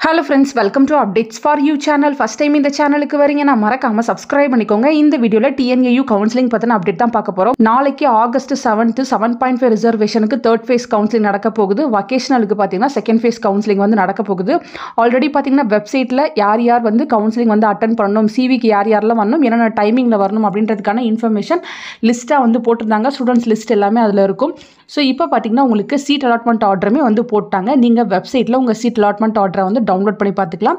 Hello friends, welcome to Updates for You channel. First time இந்த சேனலுக்கு வரீங்கன்னா மறக்காம subscribe பண்ணிக்கோங்க. இந்த வீடியோல TNAU கவுன்சிலிங் பத்தின அப்டேட் தான் பார்க்க போறோம். நாளைக்கு ஆகஸ்ட் 7th 7.5 ரிசர்வேஷனுக்கு தேர்ட் ஃபேஸ் கவுன்சிலிங் நடக்க போகுது. வொகேஷனலுக்கு பாத்தீங்கன்னா செகண்ட் ஃபேஸ் கவுன்சிலிங் வந்து நடக்க போகுது. ஆல்ரெடி பாத்தீங்கன்னா வெப்சைட்ல யார் வந்து கவுன்சிலிங் வந்து அட்டெண்ட் பண்ணணும், சிவிக்கு யாரெல்லாம் வரணும், என்னென்ன டைமிங்ல வரணும் அப்படின்றதுக்கான இன்ஃபர்மேஷன் லிஸ்டா வந்து போட்டிருந்தாங்க. ஸ்டூடெண்ட்ஸ் லிஸ்ட் எல்லாமே அதுல இருக்கும். ஸோ இப்போ பார்த்தீங்கன்னா உங்களுக்கு சீட் அலாட்மெண்ட் ஆர்டருமே வந்து போட்டாங்க. நீங்கள் வெப்சைட்டில் உங்கள் சீட் அலாட்மெண்ட் ஆர்டரை வந்து டவுன்லோட் பண்ணி பார்த்துக்கலாம்.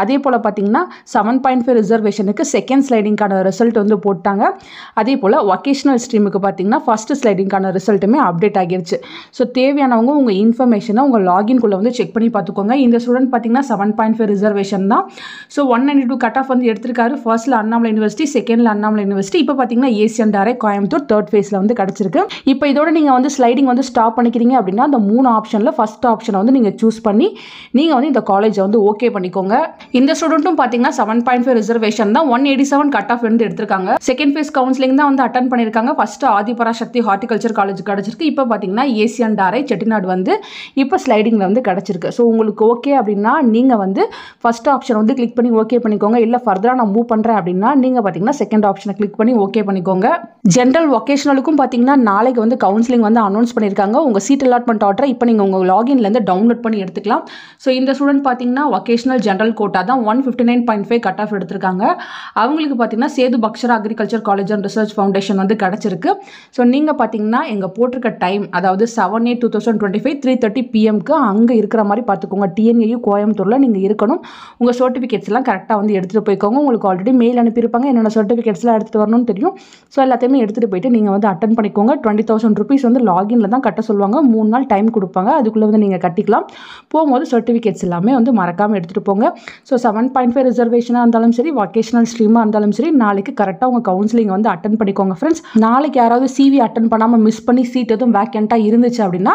அதே போல் பார்த்தீங்கன்னா 7.5 ரிசர்வேஷனுக்கு செகண்ட் ஸ்லைடிங்கான ரிசல்ட் வந்து போட்டாங்க. அதே போல் வொகேஷனல் ஸ்ட்ரீமுக்கு பார்த்தீங்கன்னா ஃபர்ஸ்ட் ஸ்லைடிங்கான ரிசல்ட்டுமே அப்டேட் ஆகிருச்சு. ஸோ தேவையானவங்க உங்கள் இன்ஃபர்மேஷனை உங்கள் லாகின்குள்ளே வந்து செக் பண்ணி பார்த்துக்கோங்க. இந்த ஸ்டூடெண்ட் பார்த்தீங்கன்னா 7.5 ரிசர்வேஷன் தான். ஸோ 192 கட் ஆஃப் வந்து எடுத்திருக்காரு. ஃபர்ஸ்ட்டில் அண்ணாமலை யூனிவர்சிட்டி, செகண்டில் அண்ணாமலை யூனிவர்சிட்டி, இப்போ பார்த்தீங்கன்னா ஏசியன் டைரக்ட் கோயம்புத்தூர் தேர்ட் ஃபேஸில் வந்து கிடச்சிருக்கு. இப்போ இதோட நீங்கள் வந்து ஸ்லைடிங் வந்து ஸ்டாப் பண்ணிக்கிறீங்க அப்படின்னா அந்த 3 ஆப்ஷனில் ஃபர்ஸ்ட் ஆப்ஷனை வந்து நீங்கள் சூஸ் பண்ணி நீங்கள் வந்து இந்த காலேஜை வந்து ஓகே பண்ணிக்கோங்க. இந்த ஸ்டூடெண்ட்டும் பார்த்தீங்கன்னா 7.5 ரிசர்வேஷன் தான், 187 கட் ஆஃப் வந்து எடுத்திருக்காங்க. செகண்ட் ஃபேஸ் கவுன்சிலிங் தான் வந்து அட்டன் பண்ணியிருக்காங்க. ஃபர்ஸ்ட் ஆதிபராசக்தி ஹார்டிகல்ச்சர் காலேஜ் கிடச்சிருக்கு. இப்போ பார்த்தீங்கன்னா ஏசியன் டைரக்ட் செட்டிநாடு வந்து இப்போ ஸ்லைடிங்கில் வந்து கிடச்சிருக்கு. ஸோ உங்களுக்கு ஓகே அப்படின்னா நீங்கள் வந்து ஃபர்ஸ்ட் ஆப்ஷன் வந்து கிளிக் பண்ணி ஓகே பண்ணிக்கோங்க. இல்லை ஃபர்தராக நான் மூவ் பண்ணுறேன் அப்படின்னா நீங்கள் பார்த்தீங்கன்னா செகண்ட் ஆப்ஷனை கிளிக் பண்ணி ஓகே பண்ணிக்கோங்க. ஜென்ரல் வொகேஷனலுக்கும் பார்த்தீங்கன்னா நாளைக்கு வந்து கவுன்சிலிங் வந்து அனௌன்ஸ் பண்ணியிருக்காங்க. உங்கள் சீட் அலாட்மெண்ட் ஆர்டரை இப்போ நீங்கள் உங்கள் லாகின்லேருந்து டவுன்லோட் பண்ணி எடுத்துக்கலாம். ஸோ இந்த ஸ்டூடெண்ட் பார்த்தீங்கன்னா வொகேஷனல் ஜென்ரல் கோட்டா தான் 159.5 கட் ஆஃப் எடுத்திருக்காங்க. அவங்களுக்கு பார்த்தீங்கன்னா Sethu Bhaskara agriculture college and research foundation வந்து கிடச்சிருக்கு. ஸோ நீங்கள் பார்த்தீங்கன்னா எங்கள் போட்டிருக்க டைம், அதாவது 7/8/2025 3:30 PM அங்கே இருக்கிற மாதிரி பார்த்துக்கோங்க. TNAU கோயம்புத்தூரில் நீங்கள் இருக்கணும். உங்கள் சர்டிஃபிகேட்ஸ்லாம் கரெக்டாக வந்து எடுத்துகிட்டு போய்க்கோங்க. உங்களுக்கு ஆல்ரெடி மெயில் அனுப்பியிருப்பாங்க, என்னென்ன சர்டிஃபிகேட்ஸ்லாம் எடுத்துகிட்டு வரணும்னு தெரியும். ஸோ எல்லாத்தையுமே எடுத்துகிட்டு போயிட்டு நீங்கள் வந்து அட்டன் பண்ணிக்கோங்க. 20,000 rupees வந்து லாகின்ல தான் கட்ட சொல்லுவாங்க. 3 நாள் டைம் கொடுப்பாங்க. அதுக்குள்ளே வந்து நீங்கள் கட்டிக்கலாம். போகும்போது சர்டிஃபிகேட்ஸ் எல்லாமே வந்து மறக்காமல் எடுத்துகிட்டு போங்க. ஸோ 7.5 ரிசர்வேஷனாக இருந்தாலும் சரி, வொகேஷனல் ஸ்ட்ரீமாக இருந்தாலும் சரி, நாளைக்கு கரெக்டாக உங்கள் கவுன்சிலிங் வந்து அட்டன் பண்ணிக்கோங்க ஃப்ரெண்ட்ஸ். நாளைக்கு யாராவது சிவி அட்டன் பண்ணாமல் மிஸ் பண்ணி சீட் எதுவும் வேக்கண்ட்டாக இருந்துச்சு அப்படின்னா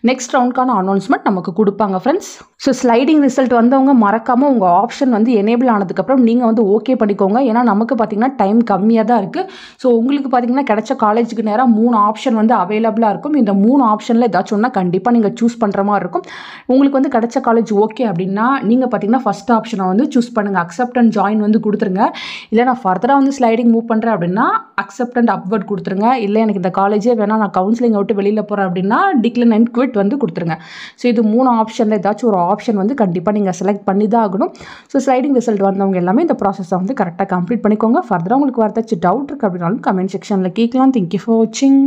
நெக்ஸ்ட் ரவுண்டுக்கான அனௌன்ஸ்மெண்ட் நமக்கு கொடுப்பாங்க ஃப்ரெண்ட்ஸ். ஸோ ஸ்லைடிங் ரிசல்ட் வந்தவங்க மறக்காமல் உங்கள் ஆப்ஷன் வந்து எனேபிள் ஆனதுக்கப்புறம் நீங்கள் வந்து ஓகே பண்ணிக்கோங்க. ஏன்னா நமக்கு பார்த்தீங்கன்னா டைம் கம்மியாக தான் இருக்குது. ஸோ உங்களுக்கு பார்த்தீங்கன்னா கிடைச்ச காலேஜுக்கு நேராக 3 ஆப்ஷன் வந்து அவைலபிளாக இருக்கும். இந்த 3 ஆப்ஷனில் ஏதாச்சும் ஒன்றா கண்டிப்பாக நீங்கள் சூஸ் பண்ணுற மாதிரி இருக்கும். உங்களுக்கு வந்து கிடைச்ச காலேஜ் ஓகே அப்படின்னா நீங்கள் பார்த்தீங்கன்னா ஃபஸ்ட் ஆப்ஷனை வந்து சூஸ் பண்ணுங்கள். அக்செப்ட் அண்ட் ஜாயின் வந்து கொடுத்துருங்க. இல்லை நான் ஃபர்தராக வந்து ஸ்லைடிங் மூவ் பண்ணுறேன் அப்படின்னா அக்செப்ட் அண்ட் அப்வர்ட் கொடுத்துருங்க. இல்லை எனக்கு இந்த காலேஜே வேணாம், நான் கவுன்சிலிங் விட்டு வெளியில் போகிறேன் அப்படின்னா டிக்ளைன் அண்ட் குவிட் வந்து கொடுத்துருங்க. ஸோ இது 3 ஆப்ஷனில் ஏதாச்சும் ஒரு ஆப்ஷன் வந்து கண்டிப்பாக நீங்கள் செலக்ட் பண்ணி தான் ஆகணும். ஸோ ஸ்லைடிங் ரிசல்ட் வந்தவங்க எல்லாமே இந்த ப்ராசஸை வந்து கரெக்டாக கம்ப்ளீட் பண்ணிக்கோங்க. ஃபர்தராக உங்களுக்கு வரதாச்சும் டவுட் இருக்குது அப்படின்னாலும் கமெண்ட் செக்ஷனில் கேட்கலாம். தேங்க்யூ ஃபார் வாட்சிங்.